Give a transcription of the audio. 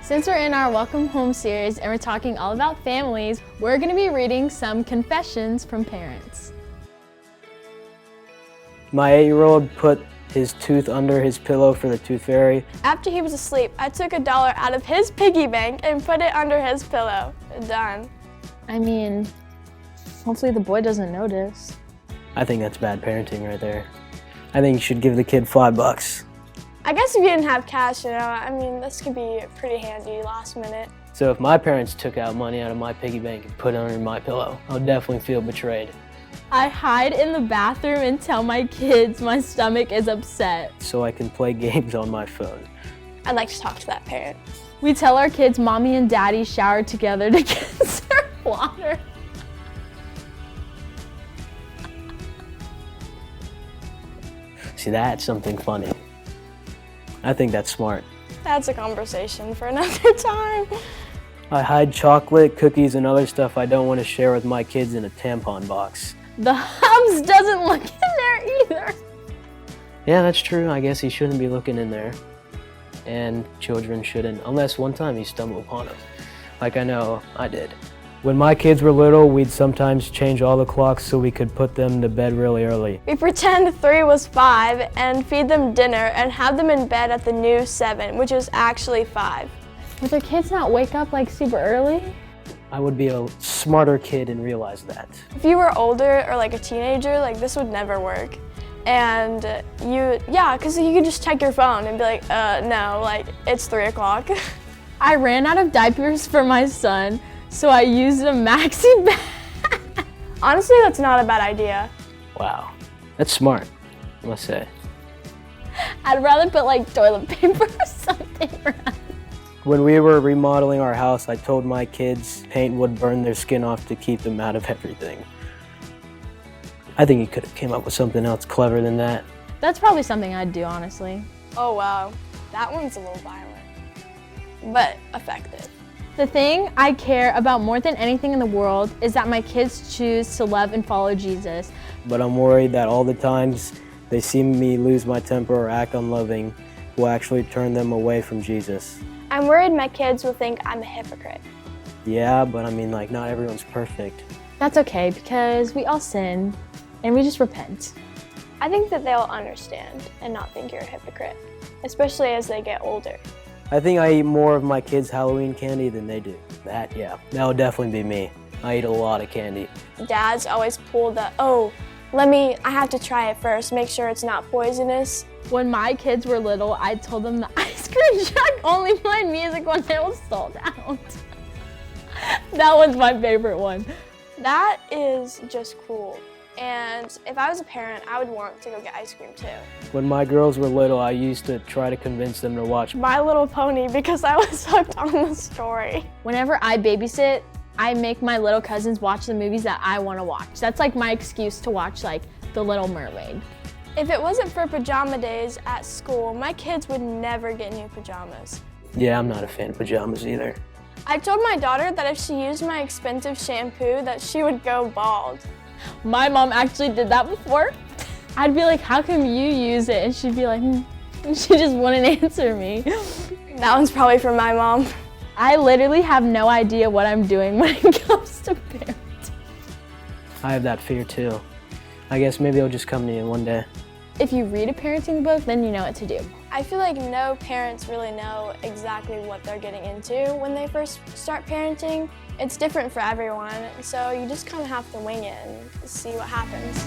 Since we're in our Welcome Home series and we're talking all about families, we're going to be reading some confessions from parents. My 8-year-old put his tooth under his pillow for the tooth fairy. After he was asleep, I took $1 out of his piggy bank and put it under his pillow. Done. I mean, hopefully the boy doesn't notice. I think that's bad parenting right there. I think you should give the kid $5. I guess if you didn't have cash, this could be pretty handy last minute. So if my parents took out money out of my piggy bank and put it under my pillow, I would definitely feel betrayed. I hide in the bathroom and tell my kids my stomach is upset. So I can play games on my phone. I'd like to talk to that parent. We tell our kids mommy and daddy shower together to conserve water. See, that's something funny. I think that's smart. That's a conversation for another time. I hide chocolate, cookies, and other stuff I don't want to share with my kids in a tampon box. The Hubs doesn't look in there either. Yeah, that's true. I guess he shouldn't be looking in there. And children shouldn't, unless one time he stumbled upon it. Like I know I did. When my kids were little, we'd sometimes change all the clocks so we could put them to bed really early. We pretend 3 was 5 and feed them dinner and have them in bed at the new 7, which is actually 5. Would their kids not wake up like super early? I would be a smarter kid and realize that. If you were older or like a teenager, this would never work. And because you could just check your phone and be like, no, it's 3 o'clock. I ran out of diapers for my son, so I used a maxi bag. Honestly, that's not a bad idea. Wow, that's smart, I must say. I'd rather put toilet paper or something around. When we were remodeling our house, I told my kids paint would burn their skin off to keep them out of everything. I think you could have came up with something else clever than that. That's probably something I'd do, honestly. Oh wow, that one's a little violent, but effective. The thing I care about more than anything in the world is that my kids choose to love and follow Jesus. But I'm worried that all the times they see me lose my temper or act unloving will actually turn them away from Jesus. I'm worried my kids will think I'm a hypocrite. Yeah, but not everyone's perfect. That's okay, because we all sin, and we just repent. I think that they'll understand and not think you're a hypocrite, especially as they get older. I think I eat more of my kids' Halloween candy than they do. That would definitely be me. I eat a lot of candy. Dads always pull the, I have to try it first, make sure it's not poisonous. When my kids were little, I told them the ice cream truck only played music when it was sold out. That was my favorite one. That is just cool. And if I was a parent, I would want to go get ice cream too. When my girls were little, I used to try to convince them to watch My Little Pony because I was hooked on the story. Whenever I babysit, I make my little cousins watch the movies that I want to watch. That's my excuse to watch The Little Mermaid. If it wasn't for pajama days at school, my kids would never get new pajamas. Yeah, I'm not a fan of pajamas either. I told my daughter that if she used my expensive shampoo, that she would go bald. My mom actually did that before. I'd be like, how come you use it? And she'd be like, And she just wouldn't answer me. That one's probably from my mom. I literally have no idea what I'm doing when it comes to parenting. I have that fear too. I guess maybe it'll just come to you one day. If you read a parenting book, then you know what to do. I feel like no parents really know exactly what they're getting into when they first start parenting. It's different for everyone, so you just kind of have to wing it and see what happens.